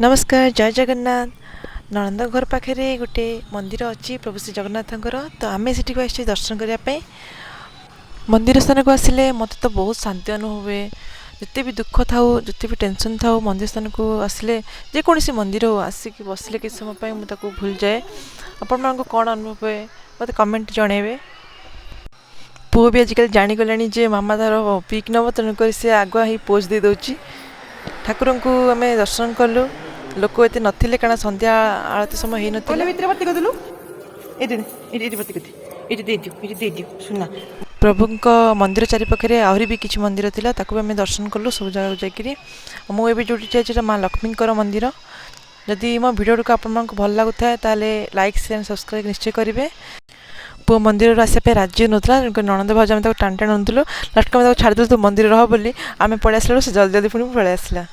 नमस्कार जय जगन्नाथ। नणंद घर पाखे गोटे मंदिर अच्छी प्रभु श्री जगन्नाथंकर तो आम से दर्शन करने मंदिर स्थान को आसिले मत तो बहुत शांति अनुभव हुए। जिते भी दुख था जिते भी टेंशन था मंदिर स्थान को आसिले जेकोसी मंदिर हो आसिक बसिले कि समय मुझे भूल जाए। आपण मान कौन अनुभव हुए मत कमेंट जनइबे। पुओ भी आजिकल जाणीगला जे मामा तार पिक नब तेणुक सी आगुआ ही पोज दे दौची। ठाकुर को आम दर्शन कलु लोक एत नथिले कारण संध्या आरती समय हो ना सुना प्रभु मंदिर चारिपाखे आहरी भी किसी मंदिर थिला ताकू आम दर्शन कलु सब जगह जाकि मुझे जो चाहिए माँ लक्ष्मी मंदिर। जदि मो भिडियो को आप भल लगुए ताले लाइक शेयर सब्सक्राइब निश्चय करेंगे। पुओ मंदिर आसपा राजी नौला नणंद भाज आम टाण टाण नौलु लास्ट को छाड़ी तो मंदिर रह बोली आम पलि आसला से जल्दी जल्दी पुणी पलि आसला।